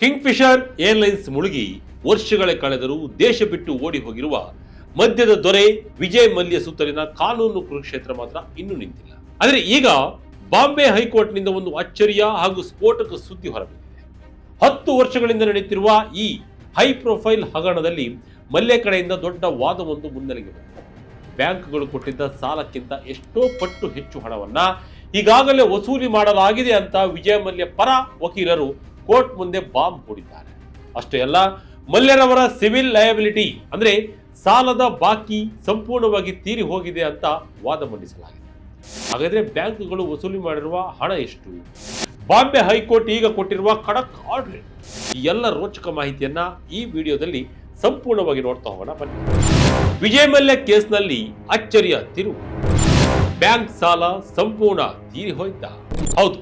Kingfisher airlines ಮುಳುಗಿ ವರ್ಷಗಳೇ ಕಳೆದರೂ ದೇಶ ಬಿಟ್ಟು ಓಡಿ ಹೋಗಿರುವ ಮದ್ಯದ ದೊರೆ ವಿಜಯ್ ಮಲ್ಯ ಸುತ್ತಲಿನ ಕಾನೂನು ಕುರುಕ್ಷೇತ್ರ ಮಾತ್ರ ಇನ್ನೂ ನಿಂತಿಲ್ಲ. ಆದರೆ ಈಗ ಬಾಂಬೆ ಹೈಕೋರ್ಟ್ನಿಂದ ಒಂದು ಅಚ್ಚರಿಯ ಹಾಗೂ ಸ್ಫೋಟಕ ಸುದ್ದಿ ಹೊರಬಿದ್ದಿದೆ. 10 ವರ್ಷಗಳಿಂದ ನಡೆಯುತ್ತಿರುವ ಈ ಹೈ ಪ್ರೊಫೈಲ್ ಹಗರಣದಲ್ಲಿ ಮಲ್ಯ ಕಡೆಯಿಂದ ದೊಡ್ಡ ವಾದವೊಂದು ಮುನ್ನೆಲೆಗೆ ಬಂದಿದೆ. ಬ್ಯಾಂಕ್ಗಳು ಕೊಟ್ಟಿದ್ದ ಸಾಲಕ್ಕಿಂತ ಎಷ್ಟೋ ಪಟ್ಟು ಹೆಚ್ಚು ಹಣವನ್ನ ಈಗಾಗಲೇ ವಸೂಲಿ ಮಾಡಲಾಗಿದೆ ಅಂತ ವಿಜಯ ಮಲ್ಯ ಪರ ವಕೀಲರು ಕೋರ್ಟ್ ಮುಂದೆ ಬಾಂಬ್ ಹೂಡಿದ್ದಾರೆ. ಅಷ್ಟೇ ಅಲ್ಲ, ಮಲ್ಯರವರ ಸಿವಿಲ್ ಲಯಬಿಲಿಟಿ ಅಂದ್ರೆ ಸಾಲದ ಬಾಕಿ ಸಂಪೂರ್ಣವಾಗಿ ತೀರಿ ಹೋಗಿದೆ ಅಂತ ವಾದ ಮಂಡಿಸಲಾಗಿದೆ. ಹಾಗಾದ್ರೆ ಬ್ಯಾಂಕ್ಗಳು ವಸೂಲಿ ಮಾಡಿರುವ ಹಣ ಎಷ್ಟು? ಬಾಂಬೆ ಹೈಕೋರ್ಟ್ ಈಗ ಕೊಟ್ಟಿರುವ ಖಡಕ್ ಆರ್ಡರ್, ಈ ಎಲ್ಲ ರೋಚಕ ಮಾಹಿತಿಯನ್ನ ಈ ವಿಡಿಯೋದಲ್ಲಿ ಸಂಪೂರ್ಣವಾಗಿ ನೋಡ್ತಾ ಹೋಗೋಣ ಬನ್ನಿ. ವಿಜಯ್ ಮಲ್ಯ ಕೇಸ್ನಲ್ಲಿ ಅಚ್ಚರಿಯ ತಿರುವು. ಬ್ಯಾಂಕ್ ಸಾಲ ಸಂಪೂರ್ಣ ತೀರಿ ಹೋಯ್ತಾ? ಹೌದು,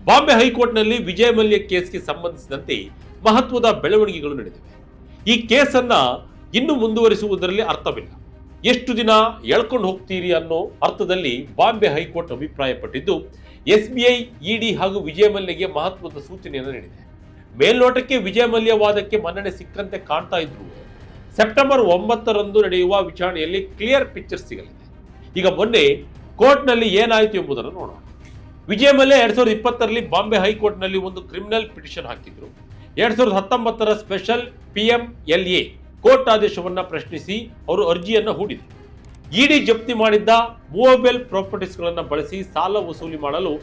ಬಾಂಬೆ ಹೈಕೋರ್ಟ್ನಲ್ಲಿ ವಿಜಯ್ ಮಲ್ಯ ಕೇಸ್ಗೆ ಸಂಬಂಧಿಸಿದಂತೆ ಮಹತ್ವದ ಬೆಳವಣಿಗೆಗಳು ನಡೆದಿವೆ. ಈ ಕೇಸನ್ನ ಇನ್ನು ಮುಂದುವರಿಸುವುದರಲ್ಲಿ ಅರ್ಥವಿಲ್ಲ. ಎಷ್ಟು ದಿನ ಎಳ್ಕೊಂಡು ಹೋಗ್ತೀರಿ ಅನ್ನೋ ಅರ್ಥದಲ್ಲಿ ಬಾಂಬೆ ಹೈಕೋರ್ಟ್ ಅಭಿಪ್ರಾಯಪಟ್ಟಿದ್ದು, SBI, ED ಹಾಗೂ ವಿಜಯ್ ಮಲ್ಯಗೆ ಮಹತ್ವದ ಸೂಚನೆಯನ್ನು ನೀಡಿದೆ. ಮೇಲ್ನೋಟಕ್ಕೆ ವಿಜಯ್ ಮಲ್ಯ ವಾದಕ್ಕೆ ಮನ್ನಣೆ ಸಿಕ್ಕಂತೆ ಕಾಣ್ತಾ ಇದ್ರು ಸೆಪ್ಟೆಂಬರ್ 9ರಂದು ನಡೆಯುವ ವಿಚಾರಣೆಯಲ್ಲಿ ಕ್ಲಿಯರ್ ಪಿಕ್ಚರ್ ಸಿಗಲಿದೆ. ಈಗ ಮೊನ್ನೆ ಕೋರ್ಟ್ನಲ್ಲಿ ಏನಾಯಿತು ಎಂಬುದನ್ನು ನೋಡೋಣ. ವಿಜಯ್ ಮಲ್ಯ 2020ರಲ್ಲಿ ಬಾಂಬೆ ಹೈಕೋರ್ಟ್ನಲ್ಲಿ ಒಂದು ಕ್ರಿಮಿನಲ್ ಪಿಟಿಷನ್ ಹಾಕಿದ್ರು. 2019ರ ಸ್ಪೆಷಲ್ PMLA ಕೋರ್ಟ್ ಆದೇಶವನ್ನ ಪ್ರಶ್ನಿಸಿ ಅವರು ಅರ್ಜಿಯನ್ನ ಹೂಡಿದ್ರು. ED ಜಪ್ತಿ ಮಾಡಿದ್ದ ಮೂವಬಲ್ ಪ್ರಾಪರ್ಟೀಸ್ಗಳನ್ನು ಬಳಸಿ ಸಾಲ ವಸೂಲಿ ಮಾಡಲು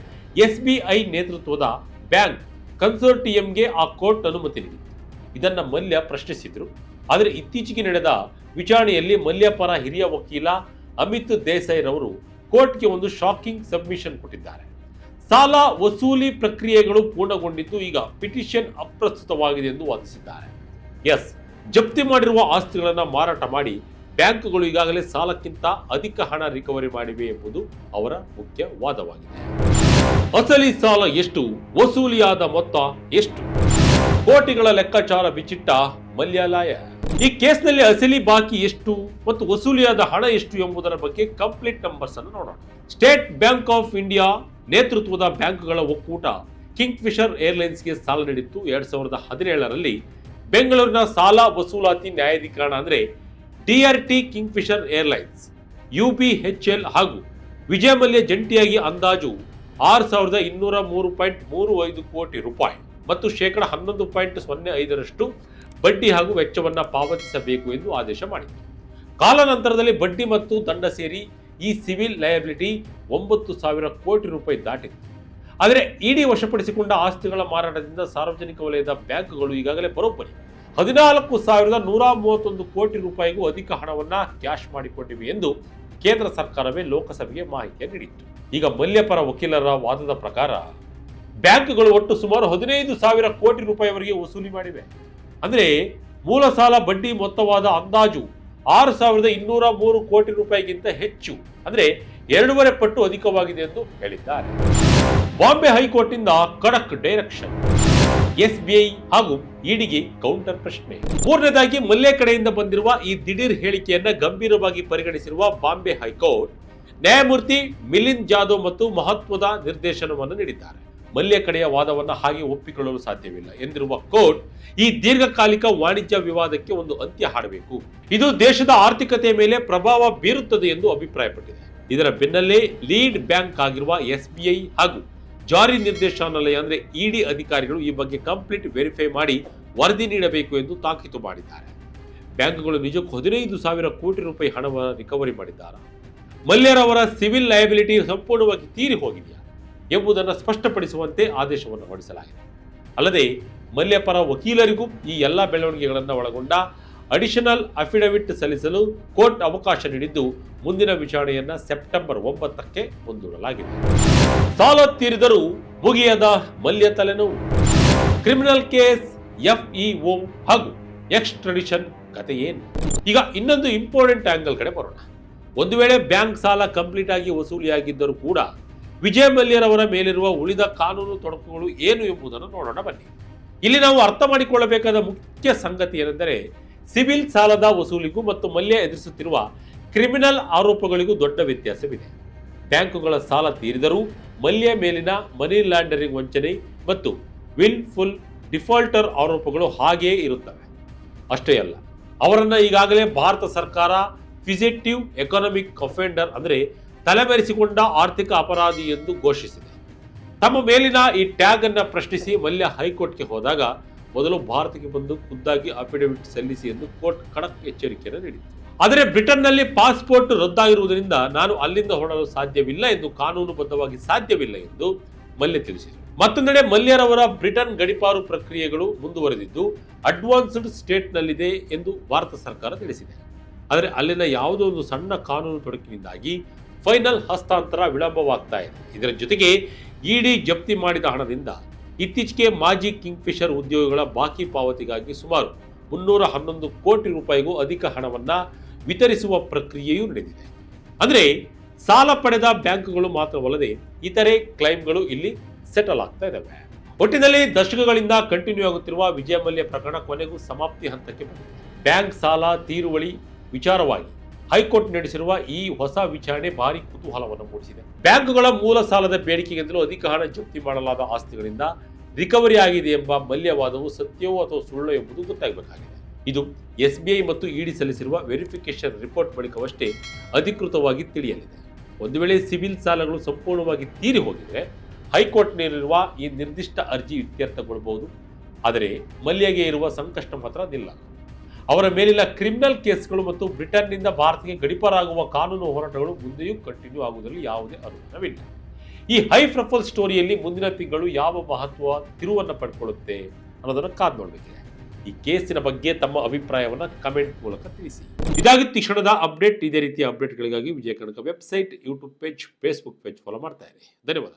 SBI ನೇತೃತ್ವದ ಬ್ಯಾಂಕ್ ಕನ್ಸೋರ್ಟಿಯಂಗೆ ಆ ಕೋರ್ಟ್ ಅನುಮತಿ ನೀಡಿತು. ಇದನ್ನ ಮಲ್ಯ ಪ್ರಶ್ನಿಸಿದ್ರು. ಆದರೆ ಇತ್ತೀಚೆಗೆ ನಡೆದ ವಿಚಾರಣೆಯಲ್ಲಿ ಮಲ್ಯ ಪರ ಹಿರಿಯ ವಕೀಲ ಅಮಿತ್ ದೇಸಾಯಿ ರವರು ಕೋರ್ಟ್ಗೆ ಒಂದು ಶಾಕಿಂಗ್ ಸಬ್ಮಿಷನ್ ಕೊಟ್ಟಿದ್ದಾರೆ. ಸಾಲ ವಸೂಲಿ ಪ್ರಕ್ರಿಯೆಗಳು ಪೂರ್ಣಗೊಂಡಿದ್ದು ಈಗ ಪಿಟಿಷನ್ ಅಪ್ರಸ್ತುತವಾಗಿದೆ ಎಂದು ವಾದಿಸಿದ್ದಾರೆ. ಜಪ್ತಿ ಮಾಡಿರುವ ಆಸ್ತಿಗಳನ್ನು ಮಾರಾಟ ಮಾಡಿ ಬ್ಯಾಂಕ್ಗಳು ಈಗಾಗಲೇ ಸಾಲಕ್ಕಿಂತ ಅಧಿಕ ಹಣ ರಿಕವರಿ ಮಾಡಿವೆ ಎಂಬುದು ಅವರ ಮುಖ್ಯ ವಾದವಾಗಿದೆ. ಅಸಲಿ ಸಾಲ ಎಷ್ಟು? ವಸೂಲಿಯಾದ ಮೊತ್ತ ಎಷ್ಟು? ಕೋಟಿಗಳ ಲೆಕ್ಕಾಚಾರ ಬಿಚ್ಚಿಟ್ಟ ಮಲ್ಯಾಲಯ. ಈ ಕೇಸ್ನಲ್ಲಿ ಅಸಲಿ ಬಾಕಿ ಎಷ್ಟು ಮತ್ತು ವಸೂಲಿಯಾದ ಹಣ ಎಷ್ಟು ಎಂಬುದರ ಬಗ್ಗೆ ಕಂಪ್ಲೀಟ್ ನಂಬರ್ಸ್ ಅನ್ನು ನೋಡೋಣ. ಸ್ಟೇಟ್ ಬ್ಯಾಂಕ್ ಆಫ್ ಇಂಡಿಯಾ ನೇತೃತ್ವದ ಬ್ಯಾಂಕ್ಗಳ ಒಕ್ಕೂಟ ಕಿಂಗ್ಫಿಷರ್ ಏರ್ಲೈನ್ಸ್ಗೆ ಸಾಲ ನೀಡಿತ್ತು. 2017ರಲ್ಲಿ ಬೆಂಗಳೂರಿನ ಸಾಲ ವಸೂಲಾತಿ ನ್ಯಾಯಾಧಿಕರಣ ಅಂದ್ರೆ DRT ಕಿಂಗ್ಫಿಷರ್ ಏರ್ಲೈನ್ಸ್, UBHL ಹಾಗೂ ವಿಜಯ್ ಮಲ್ಯ ಜಂಟಿಯಾಗಿ ಅಂದಾಜು 6,203.35 ಕೋಟಿ ರೂಪಾಯಿ ಮತ್ತು ,11.05% ಬಡ್ಡಿ ಹಾಗೂ ವೆಚ್ಚವನ್ನ ಪಾವತಿಸಬೇಕು ಎಂದು ಆದೇಶ ಮಾಡಿತ್ತು. ಕಾಲಾನಂತರದಲ್ಲಿ ಬಡ್ಡಿ ಮತ್ತು ದಂಡ ಸೇರಿ ಈ ಸಿವಿಲ್ ಲಯಬಿಲಿಟಿ 9,000 ಕೋಟಿ ರೂಪಾಯಿ ದಾಟಿತ್ತು. ಆದರೆ ED ವಶಪಡಿಸಿಕೊಂಡ ಆಸ್ತಿಗಳ ಮಾರಾಟದಿಂದ ಸಾರ್ವಜನಿಕ ವಲಯದ ಬ್ಯಾಂಕ್ಗಳು ಈಗಾಗಲೇ ಬರೋಬ್ಬರಿ 14,131 ಕೋಟಿ ರೂಪಾಯಿಗೂ ಅಧಿಕ ಹಣವನ್ನ ಕ್ಯಾಶ್ ಮಾಡಿಕೊಂಡಿವೆ ಎಂದು ಕೇಂದ್ರ ಸರ್ಕಾರವೇ ಲೋಕಸಭೆಗೆ ಮಾಹಿತಿ ನೀಡಿತ್ತು. ಈಗ ಮಲ್ಯ ಪರ ವಕೀಲರ ವಾದದ ಪ್ರಕಾರ ಬ್ಯಾಂಕ್ಗಳು ಒಟ್ಟು ಸುಮಾರು 15,000 ಕೋಟಿ ರೂಪಾಯಿವರೆಗೆ ವಸೂಲಿ ಮಾಡಿವೆ. ಅಂದ್ರೆ ಮೂಲ ಸಾಲ ಬಡ್ಡಿ ಮೊತ್ತವಾದ ಅಂದಾಜು 6,203 ಕೋಟಿ ರೂಪಾಯಿಗಿಂತ ಹೆಚ್ಚು, ಅಂದ್ರೆ 2.5 ಪಟ್ಟು ಅಧಿಕವಾಗಿದೆ ಎಂದು ಹೇಳಿದ್ದಾರೆ. ಬಾಂಬೆ ಹೈಕೋರ್ಟ್ನಿಂದ ಖಡಕ್ ಡೈರೆಕ್ಷನ್. SBI ಹಾಗೂ EDಗೆ ಕೌಂಟರ್ ಪ್ರಶ್ನೆ. ಮೂರನೇದಾಗಿ ಮಲ್ಯ ಕಡೆಯಿಂದ ಬಂದಿರುವ ಈ ದಿಢೀರ್ ಹೇಳಿಕೆಯನ್ನ ಗಂಭೀರವಾಗಿ ಪರಿಗಣಿಸಿರುವ ಬಾಂಬೆ ಹೈಕೋರ್ಟ್ ನ್ಯಾಯಮೂರ್ತಿ ಮಿಲಿಂದ್ ಜಾಧವ್ ಮತ್ತು ಮಹತ್ವದ ನಿರ್ದೇಶನವನ್ನು ನೀಡಿದ್ದಾರೆ. ಮಲ್ಯ ಕಡೆಯ ವಾದವನ್ನ ಹಾಗೆ ಒಪ್ಪಿಕೊಳ್ಳಲು ಸಾಧ್ಯವಿಲ್ಲ ಎಂದಿರುವ ಕೋರ್ಟ್ ಈ ದೀರ್ಘಕಾಲಿಕ ವಾಣಿಜ್ಯ ವಿವಾದಕ್ಕೆ ಒಂದು ಅಂತ್ಯ ಹಾಡಬೇಕು. ಇದು ದೇಶದ ಆರ್ಥಿಕತೆಯ ಮೇಲೆ ಪ್ರಭಾವ ಬೀರುತ್ತದೆ ಎಂದು ಅಭಿಪ್ರಾಯಪಟ್ಟಿದೆ. ಇದರ ಬೆನ್ನಲ್ಲೇ ಲೀಡ್ ಬ್ಯಾಂಕ್ ಆಗಿರುವ SBI ಹಾಗೂ ಜಾರಿ ನಿರ್ದೇಶನಾಲಯ ಅಂದ್ರೆ ED ಅಧಿಕಾರಿಗಳು ಈ ಬಗ್ಗೆ ಕಂಪ್ಲೀಟ್ ವೆರಿಫೈ ಮಾಡಿ ವರದಿ ನೀಡಬೇಕು ಎಂದು ತಾಕೀತು ಮಾಡಿದ್ದಾರೆ. ಬ್ಯಾಂಕ್ಗಳು ನಿಜಕ್ಕೂ 15,000 ಕೋಟಿ ರೂಪಾಯಿ ಹಣವನ್ನು ರಿಕವರಿ ಮಾಡಿದ್ದಾರೆ. ಮಲ್ಯರವರ ಸಿವಿಲ್ ಲಯಬಿಲಿಟಿ ಸಂಪೂರ್ಣವಾಗಿ ತೀರಿ ಹೋಗಿದೆಯಾ ಎಂಬುದನ್ನು ಸ್ಪಷ್ಟಪಡಿಸುವಂತೆ ಆದೇಶವನ್ನು ಹೊರಡಿಸಲಾಗಿದೆ. ಅಲ್ಲದೆ ಮಲ್ಯ ಪರ ವಕೀಲರಿಗೂ ಈ ಎಲ್ಲ ಬೆಳವಣಿಗೆಗಳನ್ನು ಒಳಗೊಂಡ ಅಡಿಷನಲ್ ಅಫಿಡವಿಟ್ ಸಲ್ಲಿಸಲು ಕೋರ್ಟ್ ಅವಕಾಶ ನೀಡಿದ್ದು ಮುಂದಿನ ವಿಚಾರಣೆಯನ್ನ ಸೆಪ್ಟೆಂಬರ್ 9ಕ್ಕೆ ಮುಂದೂಡಲಾಗಿದೆ. ಸಾಲ ತೀರಿದರೂ ಮುಗಿಯದ ಮಲ್ಯ ತಲೆನೋವು. ಕ್ರಿಮಿನಲ್ ಕೇಸ್, FEO ಹಾಗೂ ಎಕ್ಸ್ಟ್ರಡಿಷನ್ ಕತೆ ಏನು? ಈಗ ಇನ್ನೊಂದು ಇಂಪಾರ್ಟೆಂಟ್ ಆಂಗಲ್ ಕಡೆ ಬರೋಣ. ಒಂದು ವೇಳೆ ಬ್ಯಾಂಕ್ ಸಾಲ ಕಂಪ್ಲೀಟ್ ಆಗಿ ವಸೂಲಿಯಾಗಿದ್ದರೂ ಕೂಡ ವಿಜಯ್ ಮಲ್ಯರವರ ಮೇಲಿರುವ ಉಳಿದ ಕಾನೂನು ತೊಡಕುಗಳು ಏನು ಎಂಬುದನ್ನು ನೋಡೋಣ ಬನ್ನಿ. ಇಲ್ಲಿ ನಾವು ಅರ್ಥ ಮಾಡಿಕೊಳ್ಳಬೇಕಾದ ಮುಖ್ಯ ಸಂಗತಿ ಏನೆಂದರೆ, ಸಿವಿಲ್ ಸಾಲದ ವಸೂಲಿಗೂ ಮತ್ತು ಮಲ್ಯ ಎದುರಿಸುತ್ತಿರುವ ಕ್ರಿಮಿನಲ್ ಆರೋಪಗಳಿಗೂ ದೊಡ್ಡ ವ್ಯತ್ಯಾಸವಿದೆ. ಬ್ಯಾಂಕುಗಳ ಸಾಲ ತೀರಿದರೂ ಮಲ್ಯ ಮೇಲಿನ ಮನಿ ಲಾಂಡರಿಂಗ್ ವಂಚನೆ ಮತ್ತು ವಿಲ್ಫುಲ್ ಡಿಫಾಲ್ಟರ್ ಆರೋಪಗಳು ಹಾಗೆಯೇ ಇರುತ್ತವೆ. ಅಷ್ಟೇ ಅಲ್ಲ, ಅವರನ್ನ ಈಗಾಗಲೇ ಭಾರತ ಸರ್ಕಾರ ಫಿಸೆಟಿವ್ ಎಕಾನಮಿಕ್ ಅಫೆಂಡರ್ ಅಂದರೆ ತಲೆಮರೆಸಿಕೊಂಡ ಆರ್ಥಿಕ ಅಪರಾಧಿ ಎಂದು ಘೋಷಿಸಿದೆ. ತಮ್ಮ ಮೇಲಿನ ಈ ಟ್ಯಾಗ್ ಅನ್ನ ಪ್ರಶ್ನಿಸಿ ಮಲ್ಯ ಹೈಕೋರ್ಟ್ಗೆ ಹೋದಾಗ ಮೊದಲು ಭಾರತಕ್ಕೆ ಬಂದು ಖುದ್ದಾಗಿ ಅಫಿಡವಿಟ್ ಸಲ್ಲಿಸಿ ಎಂದು ಕೋರ್ಟ್ ಖಡಕ್ ಎಚ್ಚರಿಕೆಯನ್ನು ನೀಡಿತು. ಆದರೆ ಬ್ರಿಟನ್ನಲ್ಲಿ ಪಾಸ್ಪೋರ್ಟ್ ರದ್ದಾಗಿರುವುದರಿಂದ ನಾನು ಅಲ್ಲಿಂದ ಹೊರಡಲು ಸಾಧ್ಯವಿಲ್ಲ ಎಂದು ಕಾನೂನುಬದ್ಧವಾಗಿ ಸಾಧ್ಯವಿಲ್ಲ ಎಂದು ಮಲ್ಯ ತಿಳಿಸಿದರು. ಮತ್ತೊಂದೆಡೆ ಮಲ್ಯರವರ ಬ್ರಿಟನ್ ಗಡೀಪಾರು ಪ್ರಕ್ರಿಯೆಗಳು ಮುಂದುವರೆದಿದ್ದು ಅಡ್ವಾನ್ಸ್ಡ್ ಸ್ಟೇಟ್ನಲ್ಲಿದೆ ಎಂದು ಭಾರತ ಸರ್ಕಾರ ತಿಳಿಸಿದೆ. ಆದರೆ ಅಲ್ಲಿನ ಯಾವುದೋ ಒಂದು ಸಣ್ಣ ಕಾನೂನು ತೊಡಕಿನಿಂದಾಗಿ ಫೈನಲ್ ಹಸ್ತಾಂತರ ವಿಳಂಬವಾಗ್ತಾ ಇದೆ. ಇದರ ಜೊತೆಗೆ ಇಡಿ ಜಪ್ತಿ ಮಾಡಿದ ಹಣದಿಂದ ಇತ್ತೀಚೆಗೆ ಮಾಜಿ ಕಿಂಗ್ಫಿಶರ್ ಉದ್ಯೋಗಿಗಳ ಬಾಕಿ ಪಾವತಿಗಾಗಿ ಸುಮಾರು 311 ಕೋಟಿ ರೂಪಾಯಿಗೂ ಅಧಿಕ ಹಣವನ್ನ ವಿತರಿಸುವ ಪ್ರಕ್ರಿಯೆಯೂ ನಡೆದಿದೆ. ಅಂದರೆ ಸಾಲ ಪಡೆದ ಬ್ಯಾಂಕ್ಗಳು ಮಾತ್ರವಲ್ಲದೆ ಇತರೆ ಕ್ಲೈಮ್ಗಳು ಇಲ್ಲಿ ಸೆಟಲ್ ಆಗ್ತಾ ಇದ್ದಾವೆ. ಒಟ್ಟಿನಲ್ಲಿ ದಶಕಗಳಿಂದ ಕಂಟಿನ್ಯೂ ಆಗುತ್ತಿರುವ ವಿಜಯ ಮಲ್ಯ ಪ್ರಕರಣ ಕೊನೆಗೂ ಸಮಾಪ್ತಿ ಹಂತಕ್ಕೆ ಬಂದಿದೆ. ಬ್ಯಾಂಕ್ ಸಾಲ ತೀರುವಳಿ ವಿಚಾರವಾಗಿ ಹೈಕೋರ್ಟ್ ನಡೆಸಿರುವ ಈ ಹೊಸ ವಿಚಾರಣೆ ಭಾರಿ ಕುತೂಹಲವನ್ನು ಮೂಡಿಸಿದೆ. ಬ್ಯಾಂಕ್ಗಳ ಮೂಲ ಸಾಲದ ಬೇಡಿಕೆಗಿಂತಲೂ ಅಧಿಕ ಹಣ ಜಪ್ತಿ ಮಾಡಲಾದ ಆಸ್ತಿಗಳಿಂದ ರಿಕವರಿ ಆಗಿದೆ ಎಂಬ ಮಲ್ಯವಾದವು ಸತ್ಯವೋ ಅಥವಾ ಸುಳ್ಳು ಎಂಬುದು ಗೊತ್ತಾಗಬೇಕಾಗಿದೆ. ಇದು SBI ಮತ್ತು ಇಡಿ ಸಲ್ಲಿಸಿರುವ ವೆರಿಫಿಕೇಶನ್ ರಿಪೋರ್ಟ್ ಬಳಿಕವಷ್ಟೇ ಅಧಿಕೃತವಾಗಿ ತಿಳಿಯಲಿದೆ. ಒಂದು ವೇಳೆ ಸಿವಿಲ್ ಸಾಲಗಳು ಸಂಪೂರ್ಣವಾಗಿ ತೀರಿ ಹೋಗಿದ್ರೆ ಹೈಕೋರ್ಟ್ ನೀಡಿರುವ ಈ ನಿರ್ದಿಷ್ಟ ಅರ್ಜಿ ಇತ್ಯರ್ಥಗೊಳ್ಳಬಹುದು. ಆದರೆ ಮಲ್ಯಗೆ ಇರುವ ಸಂಕಷ್ಟ ಮಾತ್ರ ನಿಲ್ಲ. ಅವರ ಮೇಲಿನ ಕ್ರಿಮಿನಲ್ ಕೇಸ್ಗಳು ಮತ್ತು ಬ್ರಿಟನ್ನಿಂದ ಭಾರತಕ್ಕೆ ಗಡೀಪಾರಾಗುವ ಕಾನೂನು ಹೋರಾಟಗಳು ಮುಂದೆಯೂ ಕಂಟಿನ್ಯೂ ಆಗುವುದರಲ್ಲಿ ಯಾವುದೇ ಅನುಮಾನವಿಲ್ಲ. ಈ ಹೈ ಪ್ರೊಫೈಲ್ ಸ್ಟೋರಿಯಲ್ಲಿ ಮುಂದಿನ ತಿಂಗಳು ಯಾವ ಮಹತ್ವ ತಿರುವನ್ನು ಪಡ್ಕೊಳ್ಳುತ್ತೆ ಅನ್ನೋದನ್ನು ಕಾದು ನೋಡಬೇಕಿದೆ. ಈ ಕೇಸಿನ ಬಗ್ಗೆ ತಮ್ಮ ಅಭಿಪ್ರಾಯವನ್ನು ಕಮೆಂಟ್ ಮೂಲಕ ತಿಳಿಸಿ. ಇದಾಗಿತ್ತು ಕ್ಷಣದ ಅಪ್ಡೇಟ್. ಇದೇ ರೀತಿಯ ಅಪ್ಡೇಟ್ಗಳಿಗಾಗಿ Vijaya Karnataka website, YouTube page, Facebook page follow ಮಾಡ್ತಾ ಇರಿ. ಧನ್ಯವಾದ.